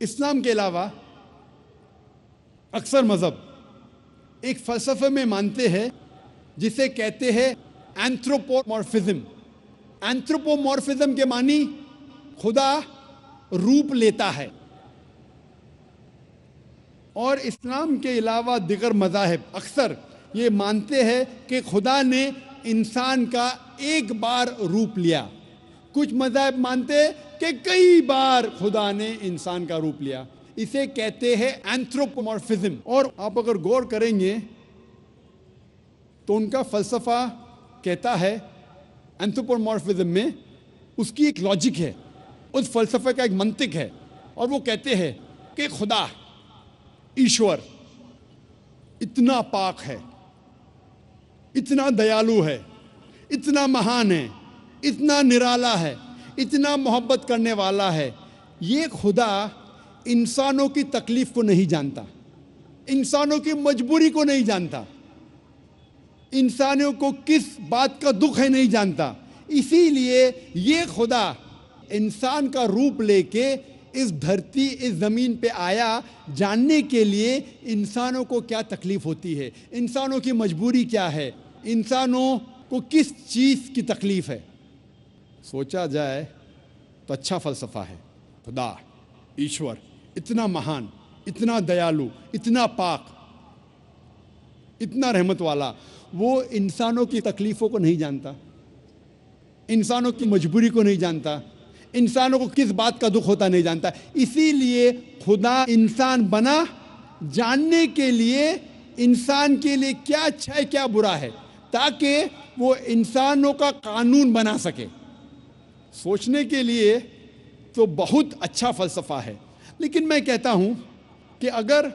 इस्लाम के अलावा अक्सर मज़हब एक फ़लसफ़े में मानते हैं जिसे कहते हैं एंथ्रोपोमॉर्फिज्म। एंथ्रोपोमॉर्फिज्म के मानी खुदा रूप लेता है। और इस्लाम के अलावा दिगर मज़ाहिब अक्सर ये मानते हैं कि खुदा ने इंसान का एक बार रूप लिया। कुछ मज़ाहिब मानते हैं कि कई बार खुदा ने इंसान का रूप लिया। इसे कहते हैं एंथ्रोपोमॉर्फिज्म। और आप अगर गौर करेंगे तो उनका फ़लसफ़ा कहता है एंथ्रोपोमॉर्फिज्म में उसकी एक लॉजिक है, उस फ़लसफ़े का एक मंतिक है। और वो कहते हैं कि खुदा ईश्वर इतना पाक है, इतना दयालु है, इतना महान है, इतना निराला है, इतना मोहब्बत करने वाला है। ये खुदा इंसानों की तकलीफ़ को नहीं जानता, इंसानों की मजबूरी को नहीं जानता, इंसानों को किस बात का दुख है नहीं जानता। इसीलिए ये खुदा इंसान का रूप लेके इस धरती, इस ज़मीन पे आया, जानने के लिए इंसानों को क्या तकलीफ़ होती है, इंसानों की मजबूरी क्या है, इंसानों को किस चीज़ की तकलीफ़ है। सोचा जाए तो अच्छा फ़लसफ़ा है। खुदा ईश्वर इतना महान, इतना दयालु, इतना पाक, इतना रहमत वाला, वो इंसानों की तकलीफ़ों को नहीं जानता, इंसानों की मजबूरी को नहीं जानता, इंसानों को किस बात का दुख होता नहीं जानता। इसीलिए खुदा इंसान बना जानने के लिए इंसान के लिए क्या अच्छा है क्या बुरा है, ताकि वो इंसानों का कानून बना सके। सोचने के लिए तो बहुत अच्छा फ़लसफ़ा है। लेकिन मैं कहता हूँ कि अगर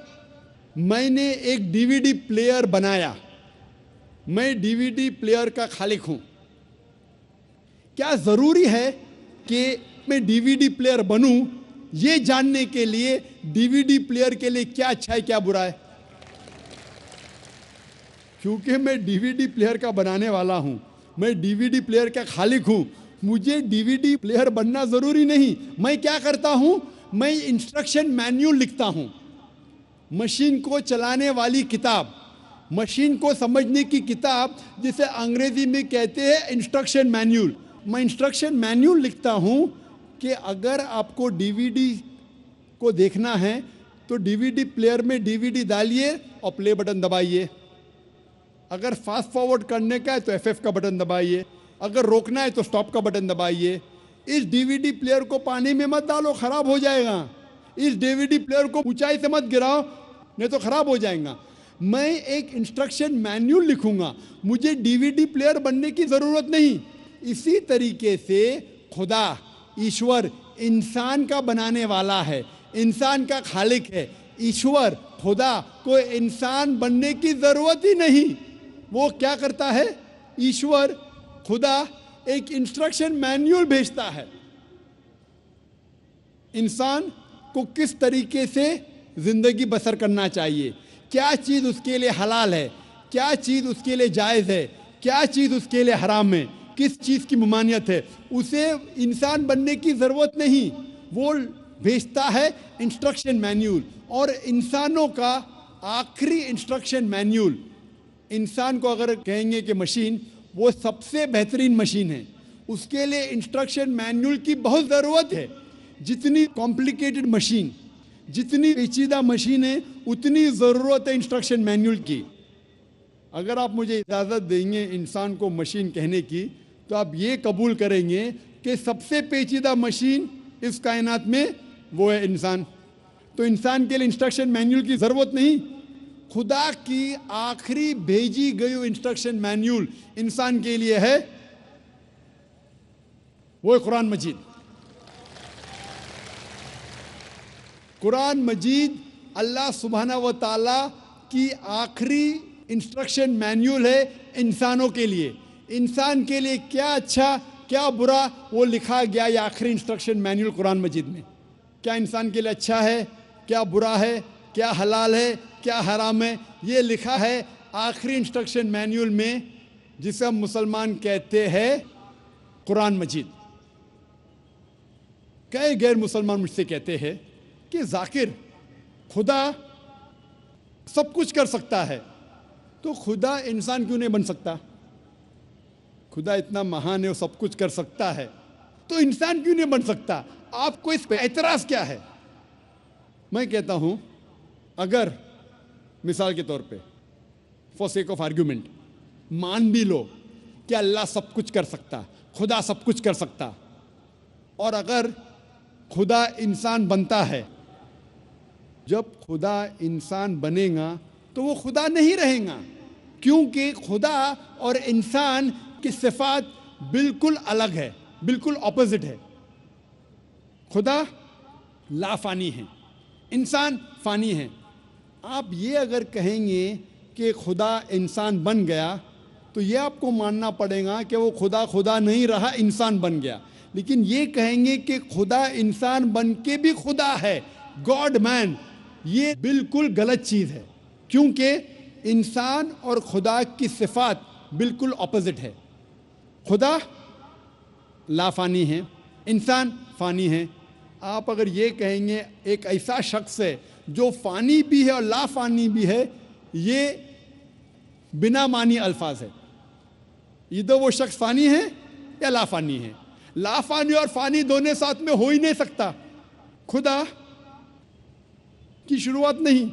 मैंने एक डीवीडी प्लेयर बनाया, मैं डीवीडी प्लेयर का खालिक हूँ, क्या ज़रूरी है कि मैं डीवीडी प्लेयर बनूँ ये जानने के लिए डीवीडी प्लेयर के लिए क्या अच्छा है क्या बुरा है? क्योंकि मैं डीवीडी प्लेयर का बनाने वाला हूँ, मैं डीवीडी प्लेयर का खालिक हूँ, मुझे डीवीडी प्लेयर बनना ज़रूरी नहीं। मैं क्या करता हूँ, मैं इंस्ट्रक्शन मैन्यूल लिखता हूँ, मशीन को चलाने वाली किताब, मशीन को समझने की किताब, जिसे अंग्रेज़ी में कहते हैं इंस्ट्रक्शन मैन्यूल। मैं इंस्ट्रक्शन मैन्यूल लिखता हूँ कि अगर आपको डीवीडी को देखना है तो डीवीडी प्लेयर में डीवीडी डालिए और प्ले बटन दबाइए। अगर फास्ट फॉरवर्ड करने का है तो FF का बटन दबाइए, अगर रोकना है तो स्टॉप का बटन दबाइए। इस डीवीडी प्लेयर को पानी में मत डालो, ख़राब हो जाएगा। इस डीवीडी प्लेयर को ऊंचाई से मत गिराओ, नहीं तो ख़राब हो जाएगा। मैं एक इंस्ट्रक्शन मैन्यूल लिखूंगा, मुझे डीवीडी प्लेयर बनने की ज़रूरत नहीं। इसी तरीके से खुदा ईश्वर इंसान का बनाने वाला है, इंसान का खालिक है। ईश्वर खुदा को इंसान बनने की ज़रूरत ही नहीं। वो क्या करता है, ईश्वर खुदा एक इंस्ट्रक्शन मैन्यूल भेजता है इंसान को किस तरीके से ज़िंदगी बसर करना चाहिए, क्या चीज़ उसके लिए हलाल है, क्या चीज़ उसके लिए जायज़ है, क्या चीज़ उसके लिए हराम है, किस चीज़ की ममानियत है। उसे इंसान बनने की ज़रूरत नहीं, वो भेजता है इंस्ट्रक्शन मैन्यूल। और इंसानों का आखिरी इंस्ट्रक्शन मैन्यूल, इंसान को अगर कहेंगे कि मशीन वो सबसे बेहतरीन मशीन है, उसके लिए इंस्ट्रक्शन मैन्यूल की बहुत ज़रूरत है। जितनी कॉम्प्लिकेटेड मशीन, जितनी पेचीदा मशीन है, उतनी ज़रूरत है इंस्ट्रक्शन मैन्यूल की। अगर आप मुझे इजाज़त देंगे इंसान को मशीन कहने की, तो आप ये कबूल करेंगे कि सबसे पेचीदा मशीन इस कायनात में वो है इंसान। तो इंसान के लिए इंस्ट्रक्शन मैन्यूल की ज़रूरत नहीं। खुदा की आखिरी भेजी गई इंस्ट्रक्शन मैन्यूल इंसान के लिए है, वो है कुरान मजीद। कुरान मजीद अल्लाह सुब्हाना व ताला की आखिरी इंस्ट्रक्शन मैन्यूल है इंसानों के लिए। इंसान के लिए क्या अच्छा क्या बुरा, वो लिखा गया ये आखिरी इंस्ट्रक्शन मैनुअल कुरान मजीद में। क्या इंसान के लिए अच्छा है, क्या बुरा है, क्या हलाल है, क्या हराम है, ये लिखा है आखिरी इंस्ट्रक्शन मैनुअल में, जिसे हम मुसलमान कहते हैं कुरान मजीद। कई गैर मुसलमान मुझसे कहते हैं कि जाकिर, खुदा सब कुछ कर सकता है, तो खुदा इंसान क्यों नहीं बन सकता? खुदा इतना महान है, वो सब कुछ कर सकता है, तो इंसान क्यों नहीं बन सकता? आपको इस पे एतराज क्या है? मैं कहता हूं, अगर मिसाल के तौर पे फॉर सेक ऑफ आर्ग्यूमेंट मान भी लो कि अल्लाह सब कुछ कर सकता, खुदा सब कुछ कर सकता, और अगर खुदा इंसान बनता है, जब खुदा इंसान बनेगा तो वो खुदा नहीं रहेगा, क्योंकि खुदा और इंसान की सिफात बिल्कुल अलग है, बिल्कुल ऑपोजिट है। खुदा लाफानी है, इंसान फानी है। आप ये अगर कहेंगे कि खुदा इंसान बन गया, तो ये आपको मानना पड़ेगा कि वो खुदा नहीं रहा, इंसान बन गया। लेकिन ये कहेंगे कि खुदा इंसान बन के भी खुदा है, गॉड मैन, ये बिल्कुल गलत चीज़ है, क्योंकि इंसान और खुदा की सिफात बिल्कुल ऑपोजिट है। खुदा लाफानी है, इंसान फानी है। आप अगर ये कहेंगे एक ऐसा शख्स है जो फानी भी है और लाफानी भी है, ये बिना मानी अल्फाज है। इधर वो शख्स फानी है या लाफानी है। लाफानी और फानी दोनों साथ में हो ही नहीं सकता। खुदा की शुरुआत नहीं,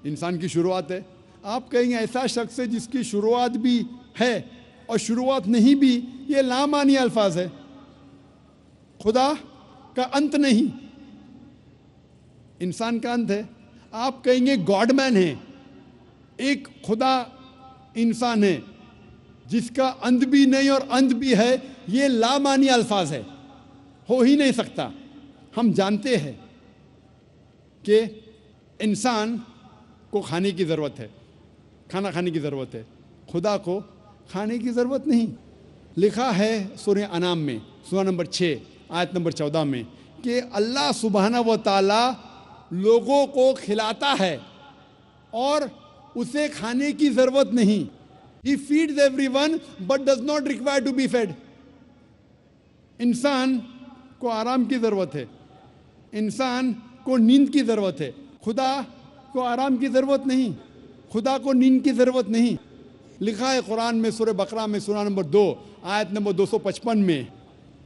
इंसान की शुरुआत है। आप कहेंगे ऐसा शख्स है जिसकी शुरुआत भी है और शुरुआत नहीं भी, ये लामानी अल्फाज है। खुदा का अंत नहीं, इंसान का अंत है। आप कहेंगे गॉड मैन है, एक खुदा इंसान है जिसका अंत भी नहीं और अंत भी है, ये लामानी अल्फाज है, हो ही नहीं सकता। हम जानते हैं कि इंसान को खाने की ज़रूरत है, खाना खाने की ज़रूरत है, खुदा को खाने की ज़रूरत नहीं। लिखा है सूरह अनाम में, सूरह नंबर 6 आयत नंबर 14 में कि अल्लाह सुब्हानहू व तआला लोगों को खिलाता है और उसे खाने की ज़रूरत नहीं। He feeds everyone but does not require to be fed. इंसान को आराम की ज़रूरत है, इंसान को नींद की ज़रूरत है, खुदा को आराम की ज़रूरत नहीं, खुदा को नींद की ज़रूरत नहीं। लिखा है कुरान में सूरह बकरा में सूरह नंबर 2 आयत नंबर 255 में,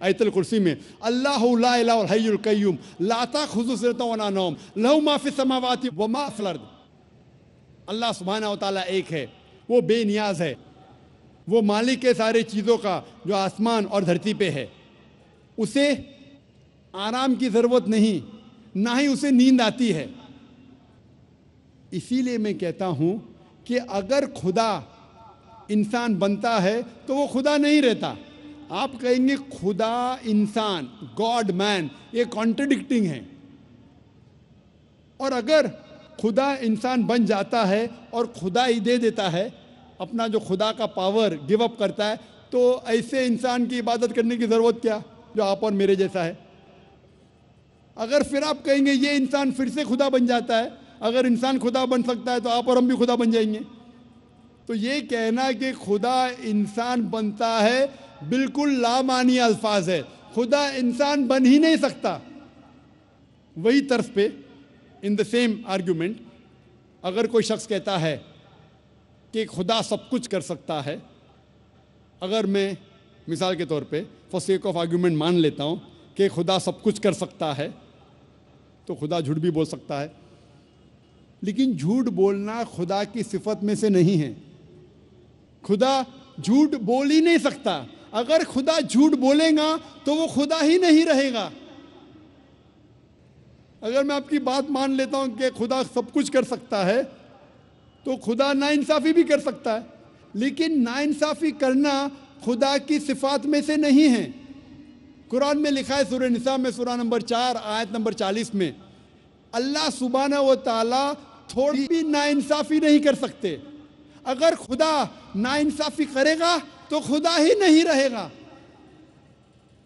आयतुल कुर्सी में, अल्लाहु ला इलाहा इल्लल हय्युल कय्यूम ला ताखुज़ुहु सिनतुन वला नौम लहु मा फिस समावाति व मा फिल अर्द। अल्लाह सुब्हानहू व तआला एक है, वो बेनियाज है, वो मालिक है सारे चीज़ों का जो आसमान और धरती पे है। उसे आराम की ज़रूरत नहीं, ना ही उसे नींद आती है। इसीलिए मैं कहता हूँ कि अगर खुदा इंसान बनता है तो वो खुदा नहीं रहता। आप कहेंगे खुदा इंसान, गॉड मैन, ये कॉन्ट्रडिक्टिंग है। और अगर खुदा इंसान बन जाता है और खुदा ही दे देता है, अपना जो खुदा का पावर गिव अप करता है, तो ऐसे इंसान की इबादत करने की ज़रूरत क्या जो आप और मेरे जैसा है। अगर फिर आप कहेंगे ये इंसान फिर से खुदा बन जाता है, अगर इंसान खुदा बन सकता है तो आप और हम भी खुदा बन जाएंगे। तो ये कहना कि खुदा इंसान बनता है बिल्कुल लामानी अल्फाज है। खुदा इंसान बन ही नहीं सकता। वही तर्ज पे इन द सेम आर्ग्यूमेंट अगर कोई शख्स कहता है कि खुदा सब कुछ कर सकता है, अगर मैं मिसाल के तौर पे फॉर सेक ऑफ आर्ग्यूमेंट मान लेता हूँ कि खुदा सब कुछ कर सकता है, तो खुदा झूठ भी बोल सकता है। लेकिन झूठ बोलना खुदा की सिफत में से नहीं है। खुदा झूठ बोल ही नहीं सकता। अगर खुदा झूठ बोलेगा तो वो खुदा ही नहीं रहेगा। अगर मैं आपकी बात मान लेता हूं कि खुदा सब कुछ कर सकता है, तो खुदा नाइंसाफ़ी भी कर सकता है। लेकिन नाइंसाफ़ी करना खुदा की सिफात में से नहीं है। कुरान में लिखा है सूरह निसा में सूरह नंबर 4 आयत नंबर 40 में, अल्लाह सुब्हानहू व तआला थोड़ी भी नाइंसाफ़ी नहीं कर सकते। अगर खुदा नाइंसाफ़ी करेगा तो खुदा ही नहीं रहेगा।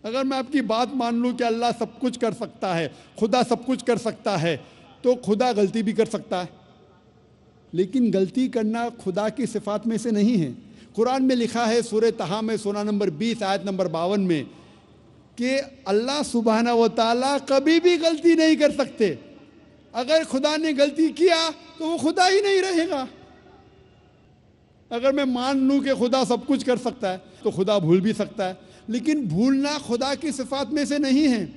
अगर मैं आपकी बात मान लूँ कि अल्लाह सब कुछ कर सकता है, खुदा सब कुछ कर सकता है, तो खुदा गलती भी कर सकता है। लेकिन गलती करना खुदा की सिफात में से नहीं है। कुरान में लिखा है सूरह तहा में सूरा नंबर 20 आयत नंबर 52 में कि अल्लाह सुब्हाना व तआला कभी भी गलती नहीं कर सकते। अगर खुदा ने गलती किया तो वो खुदा ही नहीं रहेगा। अगर मैं मान लूँ कि खुदा सब कुछ कर सकता है तो खुदा भूल भी सकता है, लेकिन भूलना खुदा की सिफात में से नहीं है।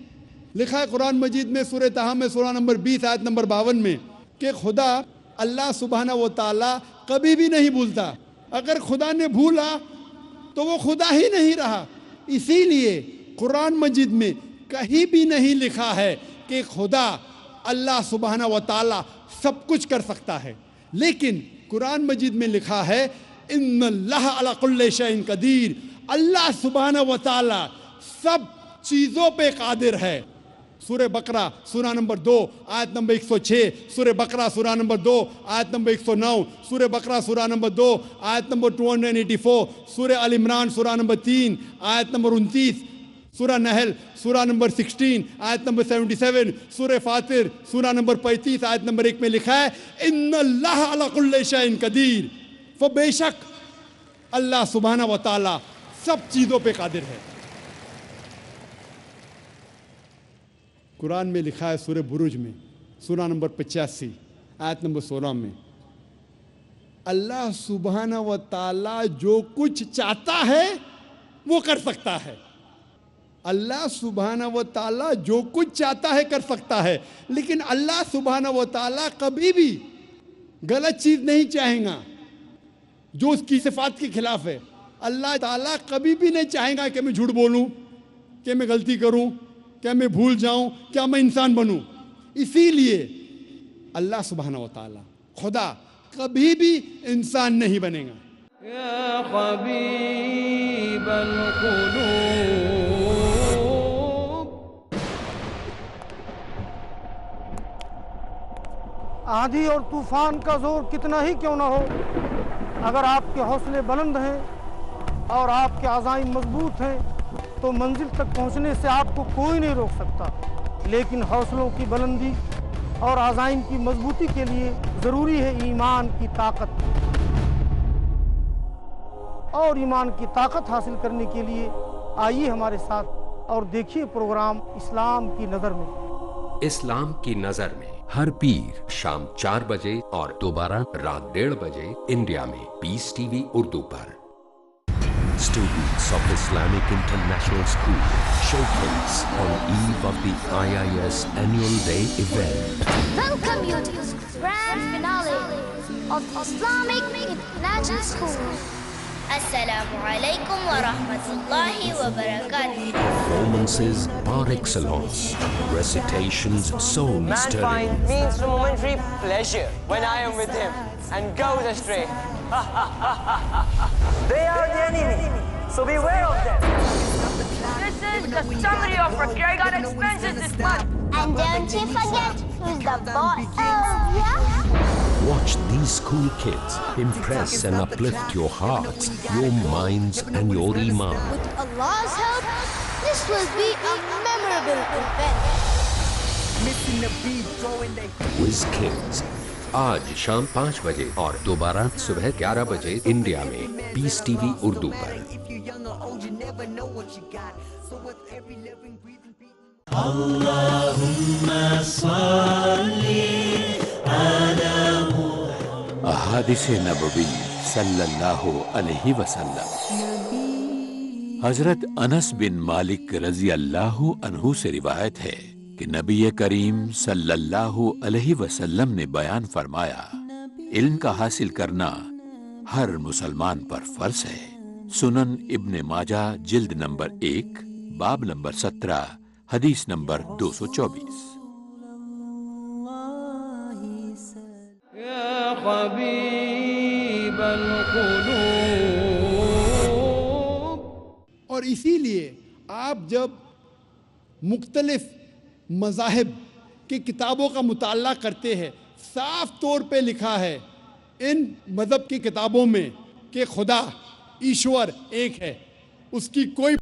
लिखा है कुरान मजीद में सूरह तहा में सूरा नंबर 20 आयत नंबर 52 में कि खुदा अल्लाह सुब्हाना व तआला कभी भी नहीं भूलता। अगर खुदा ने भूला तो वो खुदा ही नहीं रहा। इसीलिए कुरान मजीद में कहीं भी नहीं लिखा है कि खुदा अल्लाह सुब्हाना व तआला सब कुछ कर सकता है। लेकिन कुरान मजीद में लिखा है इन्नल्लाह अला कुल्लि शैइन कदीर, अल्लाह सुब्हाना व तआला सब चीज़ों पे कादिर है। सूरह बकरा सूरा नंबर 2 आयत नंबर 106, सूरह बकरा सूरा नंबर 2 आयत नंबर 109, सूरह बकरा सूरा नंबर 2 आयत नंबर 284, सूरह अल इमरान सूरा नंबर 3 आयत नंबर 29, सूरह नहल सूरा नंबर 16 आयत नंबर 77, सूरह फातिर सूरा नंबर 35 आयत नंबर 1 में लिखा है इन्नल्लाह अला कुल्लि शैइन कदीर, वो बेशक अल्लाह सुब्हाना व तआला सब चीज़ों पे कादिर है। कुरान में लिखा है सूरह बुरुज में सूरा नंबर 85 आयत नंबर 16 में अल्लाह सुब्हाना व तआला जो कुछ चाहता है वो कर सकता है। अल्लाह सुब्हाना व तआला जो कुछ चाहता है कर सकता है, लेकिन अल्लाह सुब्हाना व तआला कभी भी गलत चीज़ नहीं चाहेगा जो उसकी सिफात के खिलाफ है। अल्लाह ताला कभी भी नहीं चाहेगा कि मैं झूठ बोलूं, कि मैं गलती करूं, क्या मैं भूल जाऊं, क्या मैं इंसान बनूं। इसीलिए अल्लाह सुब्हाना व तआला खुदा कभी भी इंसान नहीं बनेगा। या हबीबल कुलूब। आंधी और तूफान का जोर कितना ही क्यों ना हो, अगर आपके हौसले बुलंद हैं और आपके अज़ाइम मजबूत हैं तो मंजिल तक पहुंचने से आपको कोई नहीं रोक सकता। लेकिन हौसलों की बुलंदी और अज़ाइम की मजबूती के लिए ज़रूरी है ईमान की ताकत, और ईमान की ताकत हासिल करने के लिए आइए हमारे साथ और देखिए प्रोग्राम इस्लाम की नज़र में। इस्लाम की नजर में हर पीर शाम 4 बजे और दोबारा रात 1:30 बजे इंडिया में पीस टीवी उर्दू पर। Students of Islamic International School showcase on eve of the IIS Annual Day event. Welcome you to this grand finale of Islamic International School. Assalamu alaikum wa rahmatullahi wa barakatuh. Performances par excellence, recitations soul Man stirring. finds means for momentary pleasure when I am with him and goes astray. They are the enemy, so beware of them. This is the summary of our carrying out expenses this month. And don't you forget who's the boss. Oh, yeah? Watch these cool kids impress and uplift your hearts, your minds and your iman. With Allah's help, this will be a memorable event. Quiz Kids आज शाम 5 बजे और दोबारा सुबह 11 बजे India में piece TV Urdu पर। अहादिस नबवी सल्लल्लाहु अलैहि वसल्लम। हजरत अनस बिन मालिक रजी अल्लाहु अन्हु से रिवायत है कि नबी करीम सल्लल्लाहु अलैहि वसल्लम ने बयान फरमाया, इल्म का हासिल करना हर मुसलमान पर फर्ज है। सुनन इब्ने माजा जिल्द नंबर 1 बाब नंबर 17 हदीस नंबर 224। या हबीबल कुलूब। और इसीलिए आप जब मुख्तलिफ मज़ाहिब की किताबों का मुताला करते हैं, साफ तौर पे लिखा है इन मज़हब की किताबों में कि खुदा ईश्वर एक है, उसकी कोई